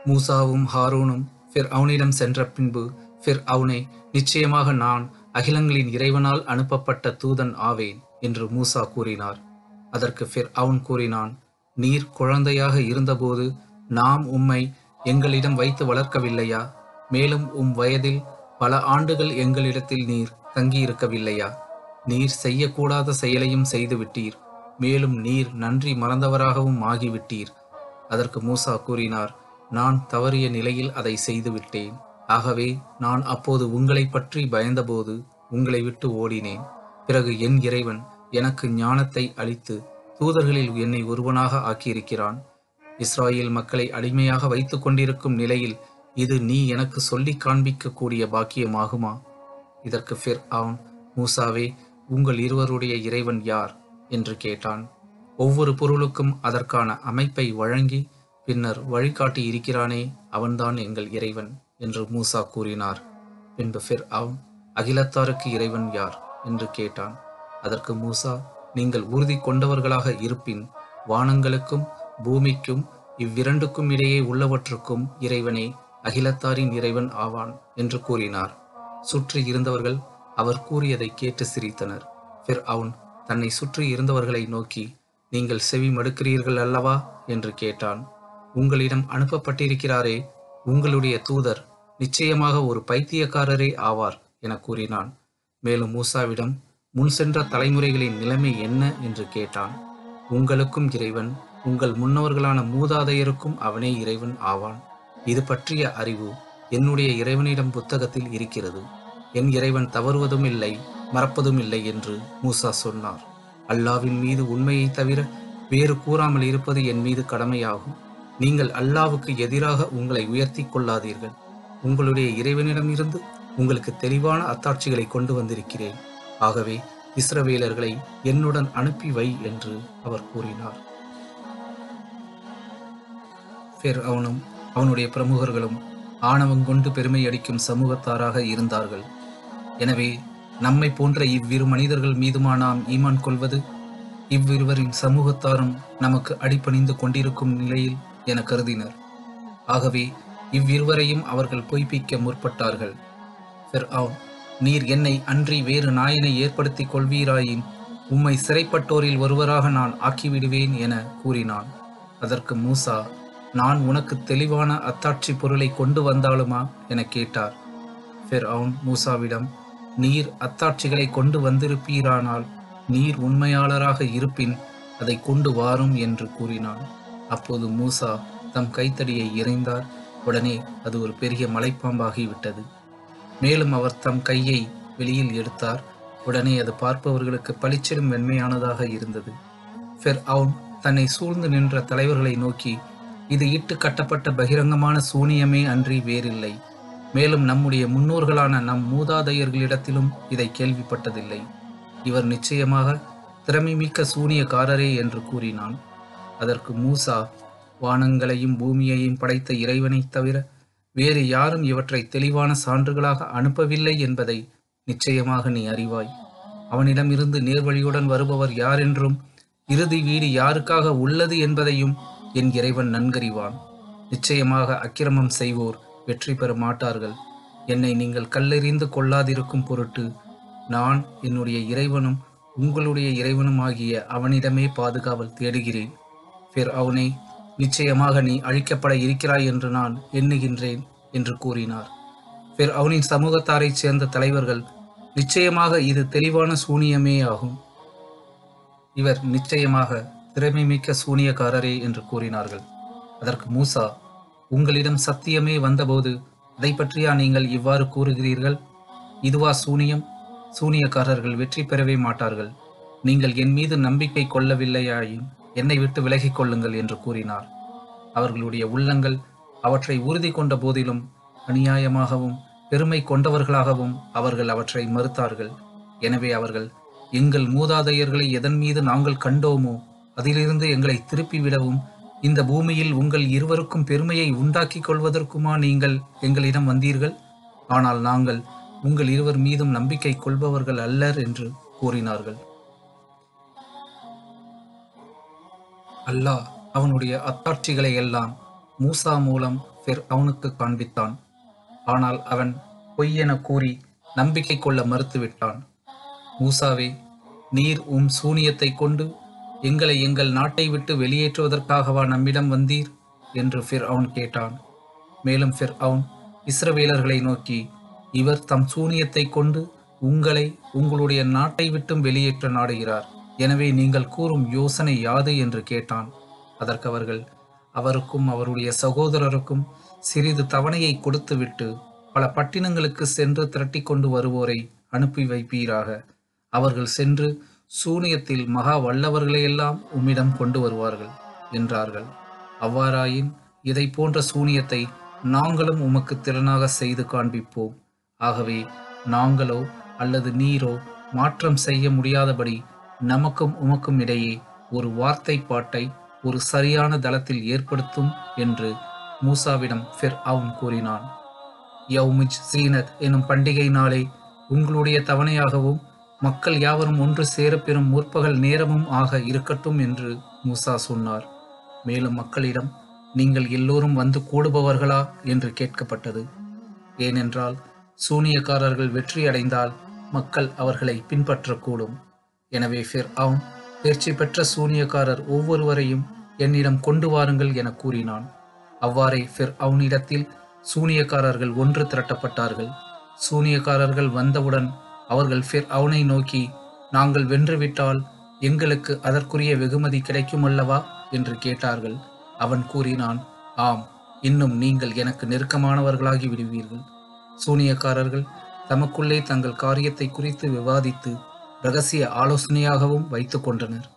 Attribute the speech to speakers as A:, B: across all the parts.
A: மூசாவும் ஹாரூனும் ஃபிர்அவுனிடம் சென்ற பின்பு, ஃபிர்அவுனே, நிச்சயமாக நான் அகிலங்களின் இறைவனால் அனுப்பப்பட்ட தூதன் ஆவேன் என்று மூசா கூறினார். அதற்கு ஃபிர்அவுன் கூறினான், நீர் குழந்தையாக இருந்தபோது நாம் உம்மை எங்களிடம் வைத்து வளர்க்கவில்லையா? மேலும் வயதில் பல ஆண்டுகள் எங்களிடத்தில் நீர் தங்கியிருக்கவில்லையா? நீர் செய்யக்கூடாத செயலையும் செய்துவிட்டீர். மேலும் நீர் நன்றி மறந்தவராகவும் ஆகிவிட்டீர். அதற்கு மூசா கூறினார், நான் தவறிய நிலையில் அதை செய்துவிட்டேன். ஆகவே நான் அப்போது உங்களை பற்றி பயந்தபோது உங்களை விட்டு ஓடினேன். பிறகு என் இறைவன் எனக்கு ஞானத்தை அளித்து தூதர்களில் என்னை ஒருவனாக ஆக்கியிருக்கிறான். இஸ்ராயேல் மக்களை அடிமையாக வைத்துக் கொண்டிருக்கும் நிலையில் இது நீ எனக்கு சொல்லி காண்பிக்க கூடிய பாக்கியமாகுமா? இதற்கு ஃபிர்அவுன், மூசாவே, உங்கள் இருவருடைய இறைவன் யார் என்று கேட்டான். ஒவ்வொரு பொருளுக்கும் அதற்கான அமைப்பை வழங்கி பின்னர் வழிகாட்டி இருக்கிறானே, அவன்தான் எங்கள் இறைவன் என்று மூசா கூறினார். பின்பு ஃபிர்அவுன், அகிலத்தாருக்கு இறைவன் யார் என்று கேட்டான். அதற்கு மூசா, நீங்கள் உறுதி கொண்டவர்களாக இருப்பின் வானங்களுக்கும் பூமிக்கும் இவ்விரண்டுக்கும் இடையே உள்ளவற்றுக்கும் இறைவனே அகிலத்தாரின் இறைவன் ஆவான் என்று கூறினார். சுற்றி இருந்தவர்கள் அவர் கூறியதை கேட்டு சிரித்தனர். ஃபிர்அவுன் தன்னை சுற்றி இருந்தவர்களை நோக்கி, நீங்கள் செவி மடுக்கிறீர்கள் அல்லவா என்று கேட்டான். உங்களிடம் அனுப்பப்பட்டிருக்கிறாரே உங்களுடைய தூதர் நிச்சயமாக ஒரு பைத்தியக்காரரே ஆவார் என கூறினான். மேலும் மூசாவிடம் முன் சென்ற தலைமுறைகளின் நிலைமை என்ன என்று கேட்டான். உங்களுக்கும் இறைவன், உங்கள் முன்னவர்களான மூதாதையருக்கும் அவனே இறைவன் ஆவான். இது பற்றிய அறிவு என்னுடைய இறைவனிடம் புத்தகத்தில் இருக்கிறது. என் இறைவன் தவறுவதும் இல்லை, மறப்பதும் இல்லை என்று மூசா சொன்னார். அல்லாவின் மீது உண்மையை தவிர வேறு கூறாமல் இருப்பது என் மீது கடமையாகும். நீங்கள் அல்லாவுக்கு எதிராக உங்களை உயர்த்தி கொள்ளாதீர்கள். உங்களுடைய இறைவனிடமிருந்து உங்களுக்கு தெளிவான அத்தாட்சிகளை கொண்டு வந்திருக்கிறேன். ஆகவே இஸ்ரவேலர்களை என்னுடன் அனுப்பி வை என்று அவர் கூறினார். ஃபிர்அவுனும் அவனுடைய பிரமுகர்களும் ஆணவங்கொண்டு பெருமை அடிக்கும் சமூகத்தாராக இருந்தார்கள். எனவே நம்மை போன்ற இவ்விரு மனிதர்கள் மீதுமா நாம் ஈமான் கொள்வது? இவ்விருவரின் சமூகத்தாரும் நமக்கு அடிபணிந்து கொண்டிருக்கும் நிலையில் என கருதினர். ஆகவே இவ்விருவரையும் அவர்கள் பொய்ப்பிக்க முற்பட்டார்கள். ஃபிர்அவுன், நீர் என்னை அன்றி வேறு நாயனை ஏற்படுத்தி கொள்வீராயின் உம்மை சிறைப்பட்டோரில் ஒருவராக நான் ஆக்கிவிடுவேன் என கூறினான். அதற்கு மூசா, நான் உனக்கு தெளிவான அத்தாட்சி பொருளை கொண்டு வந்தாலுமா என கேட்டார். ஃபிர்அவுன் மூசாவிடம், நீர் அத்தாட்சிகளை கொண்டு வந்திருப்பீரானால் நீர் உண்மையாளராக இருப்பின் அதை கொண்டு வாரும் என்று கூறினான். அப்போது மூசா தம் கைத்தடியை எறிந்தார். உடனே அது ஒரு பெரிய மலைப்பாம்பாகிவிட்டது. மேலும் அவர் தம் கையை வெளியில் எடுத்தார். உடனே அது பார்ப்பவர்களுக்கு பளிச்சிடும் வெண்மையானதாக இருந்தது. ஃபிர்அவுன் தன்னை சூழ்ந்து நின்ற தலைவர்களை நோக்கி, இது இட்டு கட்டப்பட்ட பகிரங்கமான சூனியமே அன்றி வேறில்லை. மேலும் நம்முடைய முன்னோர்களான நம் மூதாதையர்களிடத்திலும் இதை கேள்விப்பட்டதில்லை. இவர் நிச்சயமாக திறமைமிக்க சூனியக்காரரே என்று கூறினான். அதற்கு மூசா, வானங்களையும் பூமியையும் படைத்த இறைவனைத் தவிர வேறு யாரும் இவற்றை தெளிவான சான்றுகளாக அனுப்பவில்லை என்பதை நிச்சயமாக நீ அறிவாய். அவனிடமிருந்து நேர்வழியுடன் வருபவர் யாரென்றும் இறுதி வீடு யாருக்காக உள்ளது என்பதையும் என் இறைவன் நன்கறிவான். நிச்சயமாக அக்கிரமம் செய்வோர் வெற்றி பெற மாட்டார்கள். என்னை நீங்கள் கல்லெறிந்து கொள்ளாதிருக்கும் பொருட்டு நான் என்னுடைய இறைவனும் உங்களுடைய இறைவனும் ஆகிய அவனிடமே பாதுகாவல் தேடுகிறேன். ஃபிர்அவுனே, நிச்சயமாக நீ அழிக்கப்பட இருக்கிறாய் என்று நான் எண்ணுகின்றேன் என்று கூறினார். ஃபிர்அவுனின் சமூகத்தாரைச் சேர்ந்த தலைவர்கள், நிச்சயமாக இது தெளிவான சூனியமே ஆகும். இவர் நிச்சயமாக திறமைமிக்க சூனியக்காரரே என்று கூறினார்கள். அதற்கு மூசா, உங்களிடம் சத்தியமே வந்தபோது அதை பற்றியா நீங்கள் இவ்வாறு கூறுகிறீர்கள்? இதுவா சூனியம்? சூனியக்காரர்கள் வெற்றி பெறவே மாட்டார்கள். நீங்கள் என் மீது நம்பிக்கை கொள்ளவில்லையாயின் என்னை விட்டு விலகிக் கொள்ளுங்கள் என்று கூறினார். அவர்களுடைய உள்ளங்கள் அவற்றை உறுதி கொண்ட போதிலும் அநியாயமாகவும் பெருமை கொண்டவர்களாகவும் அவர்கள் அவற்றை மறுத்தார்கள். எனவே அவர்கள், எங்கள் மூதாதையர்களை எதன் மீது நாங்கள் கண்டோமோ அதிலிருந்து எங்களை திருப்பிவிடவும் இந்த பூமியில் உங்கள் இருவருக்கும் பெருமையை உண்டாக்கி கொள்வதற்குமா நீங்கள் எங்களிடம் வந்தீர்கள்? ஆனால் நாங்கள் உங்கள் இருவர் மீதும் நம்பிக்கை கொள்பவர்கள் அல்லர் என்று கூறினார்கள். அல்லாஹ் அவனுடைய அத்தாட்சிகளை எல்லாம் மூசா மூலம் அவனுக்கு காண்பித்தான். ஆனால் அவன் பொய் என கூறி நம்பிக்கை கொள்ள மறுத்துவிட்டான். மூசாவே, நீர் சூனியத்தை கொண்டு எங்களை எங்கள் நாட்டை விட்டு வெளியேற்றுவதற்காகவா நம்மிடம் வந்தீர் என்று அவன் கேட்டான். மேலும் அவன் இஸ்ரவேலர்களை நோக்கி, இவர் தம் சூனியத்தை கொண்டு உங்களை உங்களுடைய நாட்டை விட்டும் வெளியேற்ற நாடுகிறார். எனவே நீங்கள் கூறும் யோசனை யாது என்று கேட்டான். அதற்கு அவர்கள், அவருக்கும் அவருடைய சகோதரருக்கும் சிறிது தவணையை கொடுத்துவிட்டு பல பட்டினங்களுக்கு சென்று திரட்டி கொண்டு வருவோரை அனுப்பி வைப்பீராக. அவர்கள் சென்று சூனியத்தில் மகா வல்லவர்களையெல்லாம் உம்மிடம் கொண்டு வருவார்கள் என்றார்கள். அவ்வாறாயின் இதை போன்ற சூனியத்தை நாங்களும் உமக்கு திறனாக செய்து காண்பிப்போம். ஆகவே நாங்களோ அல்லது நீரோ மாற்றம் செய்ய முடியாதபடி நமக்கும் உமக்கும் இடையே ஒரு வார்த்தை பாட்டை ஒரு சரியான தளத்தில் ஏற்படுத்தும் என்று மூசாவிடம் அவன் கூறினான். யௌமிஜ் சீனத் எனும் பண்டிகை நாளை உங்களுடைய தவணையாகவும் மக்கள் யாவரும் ஒன்று சேர பெறும் முற்பகல் நேரமும் ஆக இருக்கட்டும் என்று மூசா சொன்னார். மேலும் மக்களிடம், நீங்கள் எல்லோரும் வந்து கூடுபவர்களா என்று கேட்கப்பட்டது. ஏனென்றால் சூனியக்காரர்கள் வெற்றி அடைந்தால் மக்கள் அவர்களை பின்பற்றக்கூடும். எனவே அவன் தேர்ச்சி பெற்ற சூனியக்காரர் ஒவ்வொருவரையும் என்னிடம் கொண்டு வாருங்கள் என கூறினான். அவ்வாறே அவனிடத்தில் சூனியக்காரர்கள் ஒன்று திரட்டப்பட்டார்கள். சூனியக்காரர்கள் வந்தவுடன் அவர்கள் அவனை நோக்கி, நாங்கள் வென்றுவிட்டால் எங்களுக்கு அதற்குரிய வெகுமதி கிடைக்குமல்லவா என்று கேட்டார்கள். அவன் கூறினான், ஆம், இன்னும் நீங்கள் எனக்கு நெருக்கமானவர்களாகி விடுவீர்கள். சூனியக்காரர்கள் தமக்குள்ளே தங்கள் காரியத்தை குறித்து விவாதித்து இரகசிய ஆலோசனையாகவும் வைத்து கொண்டனர்.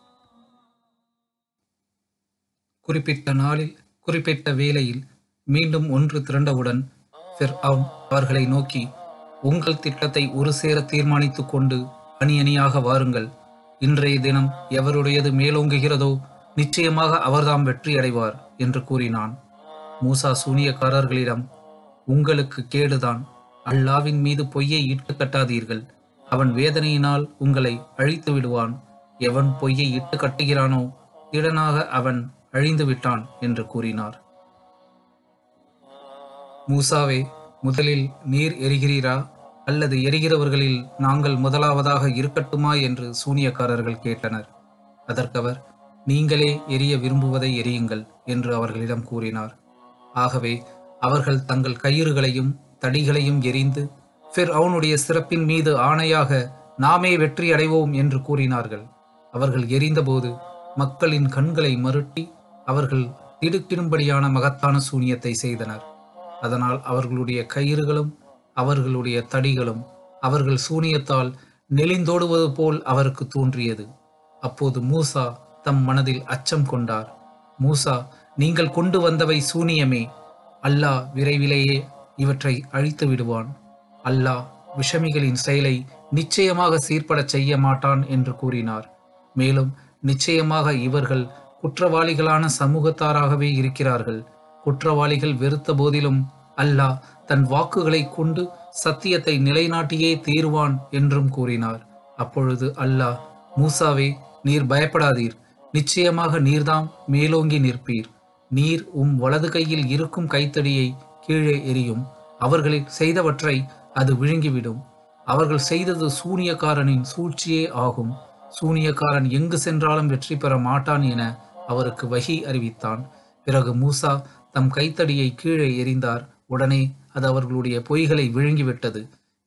A: குறிப்பிட்ட நாளில் குறிப்பிட்ட வேளையில் மீண்டும் ஒன்று திரண்டவுடன் அவர்களை நோக்கி, உங்கள் திட்டத்தை ஒரு சேர தீர்மானித்து கொண்டு அணி அணியாக வாருங்கள். இன்றைய தினம் எவருடையது மேலோங்குகிறதோ நிச்சயமாக அவர்தாம் வெற்றி அடைவார் என்று கூறினான். மூசா சூனியக்காரர்களிடம், உங்களுக்கு கேடுதான். அல்லாவின் மீது பொய்யை இட்டு கட்டாதீர்கள். அவன் வேதனையினால் உங்களை அழித்து விடுவான். எவன் பொய்யை இட்டு கட்டுகிறானோ திடனாக அவன் அழிந்து விட்டான் என்று கூறினார். மூசாவே, முதலில் நீர் எரிகிறீரா அல்லது எரிகிறவர்களில் நாங்கள் முதலாவதாக இருக்கட்டுமா என்று சூனியக்காரர்கள் கேட்டனர். அதற்கவர், நீங்களே எரிய விரும்புவதை எரியுங்கள் என்று அவர்களிடம் கூறினார். ஆகவே அவர்கள் தங்கள் கயிறுகளையும் தடிகளையும் எரிந்து அவனுடைய சிறப்பின் மீது ஆணையாக நாமே வெற்றி அடைவோம் என்று கூறினார்கள். அவர்கள் எரிந்தபோது மக்களின் கண்களை மருட்டி அவர்கள் திடுக்கிடும்படியான மகத்தான சூனியத்தை செய்தனர். அதனால் அவர்களுடைய கயிறுகளும் அவர்களுடைய தடிகளும் அவர்கள் சூனியத்தால் நெளிந்தோடுவது போல் அவருக்கு தோன்றியது. அப்போது மூசா தம் மனதில் அச்சம் கொண்டார். மூசா, நீங்கள் கொண்டு வந்தவை சூனியமே. அல்லாஹ் விரைவிலேயே இவற்றை அழித்து விடுவான். அல்லாஹ் விஷமிகளின் செயலை நிச்சயமாக சீர்படச் செய்ய மாட்டான் என்று கூறினார். மேலும் நிச்சயமாக இவர்கள் குற்றவாளிகளான சமூகத்தாராகவே இருக்கிறார்கள். குற்றவாளிகள் வெறுத்த போதிலும் அல்லாஹ் தன் வாக்குகளை கொண்டு சத்தியத்தை நிலைநாட்டியே தீர்வான் என்றும் கூறினார். அப்பொழுது அல்லாஹ், மூசாவே, நீர் பயப்படாதீர். நிச்சயமாக நீர்தாம் மேலோங்கி நிற்பீர். நீர் வலது கையில் இருக்கும் கைத்தடியை கீழே எரியும். அவர்களில் செய்தவற்றை அது விழுங்கிவிடும். அவர்கள் செய்தது சூனியக்காரனின் சூழ்ச்சியே ஆகும். சூனியக்காரன் எங்கு சென்றாலும் வெற்றி பெற மாட்டான் என அவருக்கு வஹி அறிவித்தான். பிறகு மூசா தம் கைத்தடியை கீழே எறிந்தார். உடனே அது அவர்களுடைய பொய்களை விழுங்கிவிட்டது.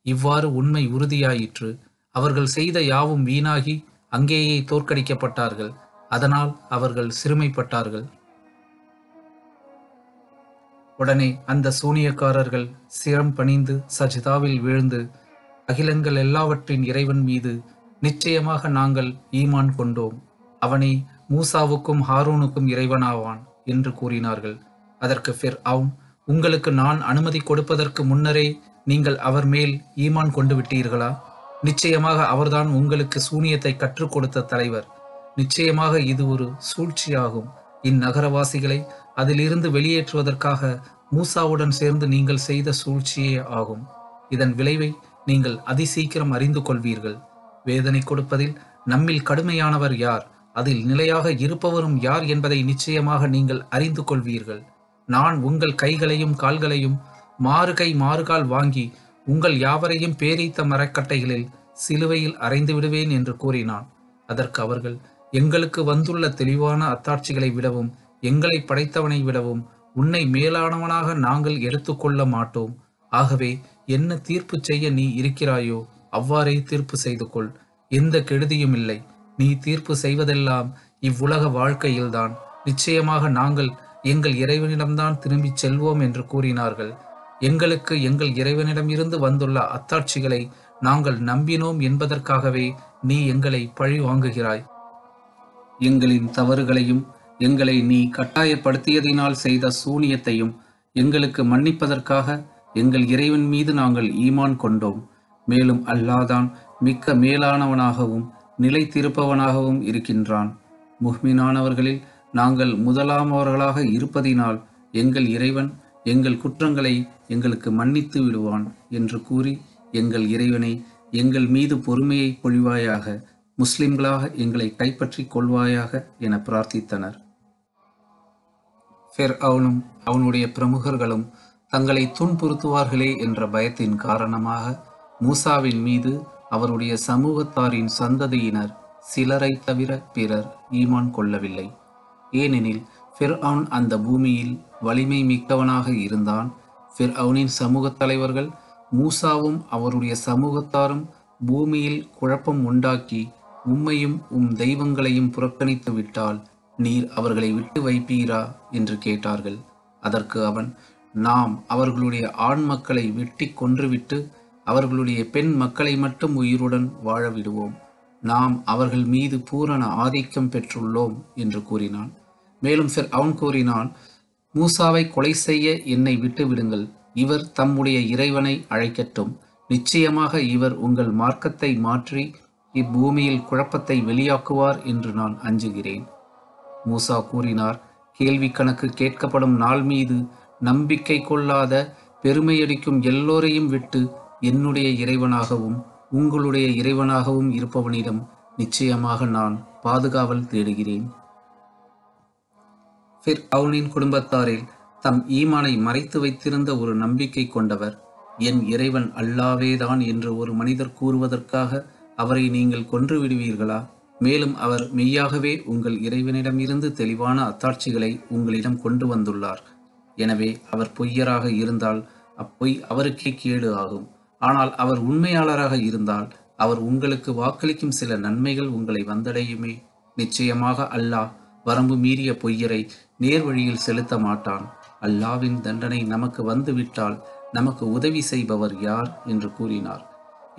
A: இவ்வாறு உண்மை உறுதியாயிற்று. அவர்கள் செய்த யாவும் வீணாகி அங்கேயே தோற்கடிக்கப்பட்டார்கள். அதனால் அவர்கள் சிறுமைப்பட்டார்கள். உடனே அந்த சூனியக்காரர்கள் சிரம் பணிந்து சஜிதாவில் வீழ்ந்து, அகிலங்கள் எல்லாவற்றின் இறைவன் மீது நிச்சயமாக நாங்கள் ஈமான் கொண்டோம். அவனே மூசாவுக்கும் ஹாரூனுக்கும் இறைவனாவான் என்று கூறினார்கள். அதற்கு அவன், உங்களுக்கு நான் அனுமதி கொடுப்பதற்கு முன்னரே நீங்கள் அவர் மேல் ஈமான் கொண்டு விட்டீர்களா? நிச்சயமாக அவர்தான் உங்களுக்கு சூனியத்தை கற்றுக் கொடுத்த தலைவர். நிச்சயமாக இது ஒரு சூழ்ச்சியாகும். இந்நகரவாசிகளை அதிலிருந்து வெளியேற்றுவதற்காக மூசாவுடன் சேர்ந்து நீங்கள் செய்த சூழ்ச்சியே ஆகும். இதன் விளைவை நீங்கள் அதிசீக்கிரம் அறிந்து கொள்வீர்கள். வேதனை கொடுப்பதில் நம்மில் கடுமையானவர் யார், அதில் நிலையாக இருப்பவரும் யார் என்பதை நிச்சயமாக நீங்கள் அறிந்து கொள்வீர்கள். நான் உங்கள் கைகளையும் கால்களையும் மாறுகை மாறுகால் வாங்கி உங்கள் யாவரையும் பேரீத்த மரக்கட்டைகளில் சிலுவையில் அறைந்து விடுவேன் என்று கூறினான். அதற்கு அவர்கள், எங்களுக்கு வந்துள்ள தெளிவான அத்தாட்சிகளை விடவும் எங்களை படைத்தவனை விடவும் உன்னை மேலானவனாக நாங்கள் எடுத்துக்கொள்ள மாட்டோம். ஆகவே என்ன தீர்ப்பு செய்ய நீ இருக்கிறாயோ அவ்வாறே தீர்ப்பு செய்து கொள். எந்த கெடுதியும் இல்லை. நீ தீர்ப்பு செய்வதெல்லாம் இவ்வுலக வாழ்க்கையில்தான். நிச்சயமாக நாங்கள் எங்கள் இறைவனிடம்தான் திரும்பிச் செல்வோம் என்று கூறினார்கள். எங்களுக்கு எங்கள் இறைவனிடம் இருந்து வந்துள்ள அத்தாட்சிகளை நாங்கள் நம்பினோம் என்பதற்காகவே நீ எங்களை பழி வாங்குகிறாய். எங்களின் தவறுகளையும் எங்களை நீ கட்டாயப்படுத்தியதினால் செய்த சூனியத்தையும் எங்களுக்கு மன்னிப்பதற்காக எங்கள் இறைவன் மீது நாங்கள் ஈமான் கொண்டோம். மேலும் அல்லாஹ்தான் மிக்க மேலானவனாகவும் நிலைத்திருப்பவனாகவும் இருக்கின்றான். முஹ்மினானவர்களில் நாங்கள் முதலாமவர்களாக இருப்பதினால் எங்கள் இறைவன் எங்கள் குற்றங்களை எங்களுக்கு மன்னித்து விடுவான் என்று கூறி, எங்கள் இறைவனை எங்கள் மீது பொறுமையை பொழிவாயாக, முஸ்லிம்களாக எங்களை கைப்பற்றிக் கொள்வாயாக என பிரார்த்தித்தனர். ஃபிர்அவுனும் அவனுடைய பிரமுகர்களும் தங்களை துன்புறுத்துவார்களே என்ற பயத்தின் காரணமாக மூசாவின் மீது அவருடைய சமூகத்தாரின் சந்ததியினர் சிலரை தவிர பிறர் ஈமான் கொள்ளவில்லை. ஏனெனில் ஃபிர்அவுன் அந்த பூமியில் வலிமை மிக்கவனாக இருந்தான். ஃபிர்அவுனின் சமூகத் தலைவர்கள் மூசாவும் அவருடைய சமூகத்தாரும் பூமியில் குழப்பம் உண்டாக்கி உம்மையும் உம் தெய்வங்களையும் புறக்கணித்து விட்டால் நீர் அவர்களை விட்டு வைப்பீரா என்று கேட்டார்கள். அதற்கு அவன், நாம் அவர்களுடைய ஆண் மக்களை வெட்டி கொன்றுவிட்டு அவர்களுடைய பெண் மக்களை மட்டும் உயிருடன் வாழ விடுவோம். நாம் அவர்கள் மீது பூரண ஆதிக்கம் பெற்றுள்ளோம் என்று கூறினான். மேலும் ஃபிர்அவுன் கூறினான், மூசாவை கொலை செய்ய என்னை விட்டு விடுங்கள். இவர் தம்முடைய இறைவனை அழைக்கட்டும். நிச்சயமாக இவர் உங்கள் மார்க்கத்தை மாற்றி இப்பூமியில் குழப்பத்தை வெளியாக்குவார் என்று நான் அஞ்சுகிறேன். மூசா கூறினார், கேள்வி கணக்கு கேட்கப்படும் நாள் மீது நம்பிக்கை கொள்ளாத பெருமையடிக்கும் எல்லோரையும் விட்டு என்னுடைய இறைவனாகவும் உங்களுடைய இறைவனாகவும் இருப்பவனிடம் நிச்சயமாக நான் பாதுகாவல் தேடுகிறேன். ஃபிர்அவுனின் குடும்பத்தாரில் தம் ஈமானை மறைத்து வைத்திருந்த ஒரு நம்பிக்கை கொண்டவர், என் இறைவன் அல்லாவேதான் என்று ஒரு மனிதர் கூறுவதற்காக அவரை நீங்கள் கொன்று விடுவீர்களா? மேலும் அவர் மெய்யாகவே உங்கள் இறைவனிடமிருந்து தெளிவான அத்தாட்சிகளை உங்களிடம் கொண்டு வந்துள்ளார். எனவே அவர் பொய்யராக இருந்தால் அப்பொய் அவருக்கே கேடு ஆகும். ஆனால் அவர் உண்மையாளராக இருந்தால் அவர் உங்களுக்கு வாக்களிக்கும் சில நன்மைகள் உங்களை வந்தடையுமே. நிச்சயமாக அல்லாஹ் வரம்பு மீறிய பொய்யரை நேர்வழியில் செலுத்த மாட்டான். அல்லாவின் தண்டனை நமக்கு வந்துவிட்டால் நமக்கு உதவி செய்பவர் யார் என்று கூறினார்.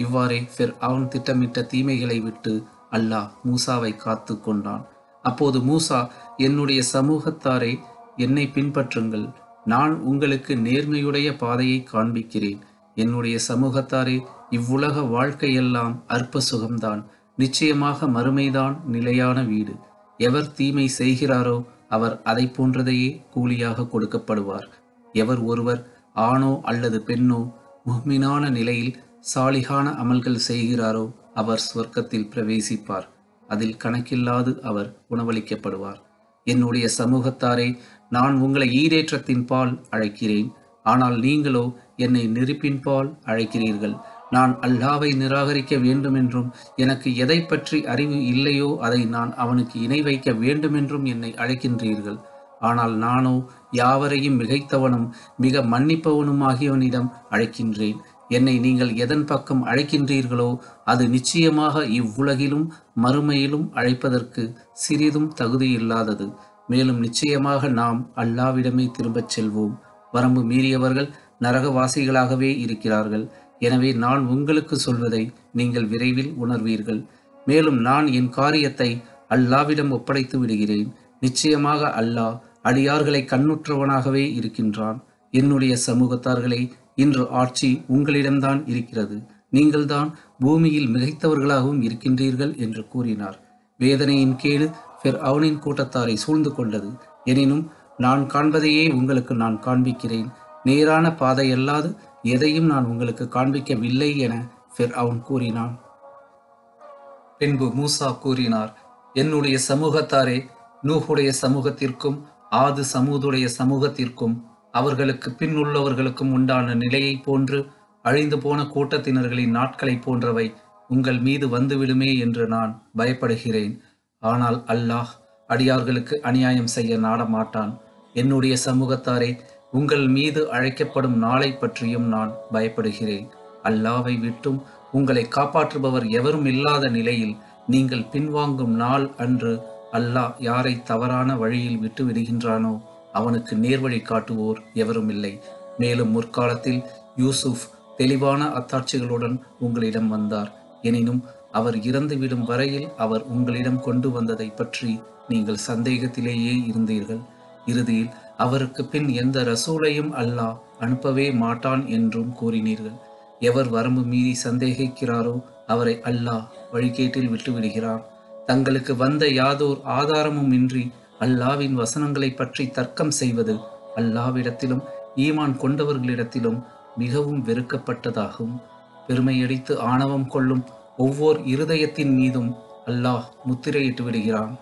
A: இவ்வாறே ஃபிர்அவுன் திட்டமிட்ட தீமைகளை விட்டு அல்லாஹ் மூசாவை காத்து கொண்டான். அப்போது மூசா, என்னுடைய சமூகத்தாரே, என்னை பின்பற்றுங்கள். நான் உங்களுக்கு நேர்மையுடைய பாதையை காண்பிக்கிறேன். என்னுடைய சமூகத்தாரே, இவ்வுலக வாழ்க்கையெல்லாம் அற்ப சுகம்தான். நிச்சயமாக மறுமைதான் நிலையான வீடு. எவர் தீமை செய்கிறாரோ அவர் அதை போன்றதையே கூலியாக கொடுக்கப்படுவார். எவர் ஒருவர் ஆணோ அல்லது பெண்ணோ முஹ்மினான நிலையில் சாலிகான அமல்கள் செய்கிறாரோ அவர் சுவர்க்கத்தில் பிரவேசிப்பார். அதில் கணக்கில்லாது அவர் உணவளிக்கப்படுவார். என்னுடைய சமூகத்தாரே, நான் உங்களை ஈடேற்றத்தின் பால் அழைக்கிறேன். ஆனால் நீங்களோ என்னை நெருப்பின் பால் அழைக்கிறீர்கள். நான் அல்லாவை நிராகரிக்க வேண்டுமென்றும் எனக்கு எதை பற்றி அறிவு இல்லையோ அதை நான் அவனுக்கு இணை வைக்க வேண்டுமென்றும் என்னை அழைக்கின்றீர்கள். ஆனால் நானோ யாவரையும் மிகைத்தவனும் மிக மன்னிப்பவனுமாகியவனிடம் அழைக்கின்றேன். என்னை நீங்கள் எதன் பக்கம் அழைக்கின்றீர்களோ அது நிச்சயமாக இவ்வுலகிலும் மறுமையிலும் அழைப்பதற்கு சிறிதும் தகுதியில்லாதது. மேலும் நிச்சயமாக நாம் அல்லாவிடமே திரும்பச் செல்வோம். வரம்பு மீறியவர்கள் நரகவாசிகளாகவே இருக்கிறார்கள். எனவே நான் உங்களுக்கு சொல்வதை நீங்கள் விரைவில் உணர்வீர்கள். மேலும் நான் என் காரியத்தை அல்லாவிடம் ஒப்படைத்து விடுகிறேன். நிச்சயமாக அல்லாஹ் அடியார்களை கண்ணுற்றவனாகவே இருக்கின்றான். என்னுடைய சமூகத்தார்களே, இன்று ஆட்சி உங்களிடம்தான் இருக்கிறது. நீங்கள்தான் பூமியில் மிகைத்தவர்களாகவும் இருக்கின்றீர்கள் என்று கூறினார். வேதனையின் கேடு ஃபிர்அவுனின் கூட்டத்தாரை சூழ்ந்து கொண்டது. எனினும் நான் காண்பதையே உங்களுக்கு நான் காண்பிக்கிறேன். நேரான பாதையல்லாது எதையும் நான் உங்களுக்கு காண்பிக்கவில்லை என ஃபிர்அவுன் கூறினான். பின்பு மூசா கூறினார், என்னுடைய சமூகத்தாரே, நூஹுடைய சமூகத்திற்கும் ஆது சமூதுடைய சமூகத்திற்கும் அவர்களுக்கு பின் உள்ளவர்களுக்கும் உண்டான நிலையைப் போன்று அழிந்து போன கூட்டத்தினர்களின் நாட்களைப் போன்றவை உங்கள் மீது வந்துவிடுமே என்று நான் பயப்படுகிறேன். ஆனால் அல்லாஹ் அடியார்களுக்கு அநியாயம் செய்ய நாடமாட்டான். என்னுடைய சமூகத்தாரே, உங்கள் மீது அழைக்கப்படும் நாளை பற்றியும் நான் பயப்படுகிறேன். அல்லாவை விட்டும் உங்களை காப்பாற்றுபவர் எவரும் இல்லாத நிலையில் நீங்கள் பின்வாங்கும் நாள் அன்று அல்லாஹ் யாரை தவறான வழியில் விட்டு விடுகின்றானோ அவனுக்கு நேர்வழி காட்டுவோர் எவரும் இல்லை. மேலும் முற்காலத்தில் யூசுப் தெளிவான அத்தாட்சிகளுடன் உங்களிடம் வந்தார். எனினும் அவர் இறந்துவிடும் வரையில் அவர் உங்களிடம் கொண்டு வந்ததை பற்றி நீங்கள் சந்தேகத்திலேயே இருந்தீர்கள். இறுதியில் அவருக்கு பின் எந்த ரசூலையும் அல்லாஹ் அனுப்பவே மாட்டான் என்றும் கூறினீர்கள். எவர் வரம்பு மீறி சந்தேகிக்கிறாரோ அவரை அல்லாஹ் வழிகேட்டில் விட்டுவிடுகிறான். தங்களுக்கு வந்த யாதோர் ஆதாரமும் இன்றி அல்லாவின் வசனங்களை பற்றி தர்க்கம் செய்வது அல்லாவிடத்திலும் ஈமான் கொண்டவர்களிடத்திலும் மிகவும் வெறுக்கப்பட்டதாகும். பெருமையடித்து ஆணவம் கொள்ளும் ஒவ்வொரு இருதயத்தின் மீதும் அல்லாஹ் முத்திரையிட்டு விடுகிறான்.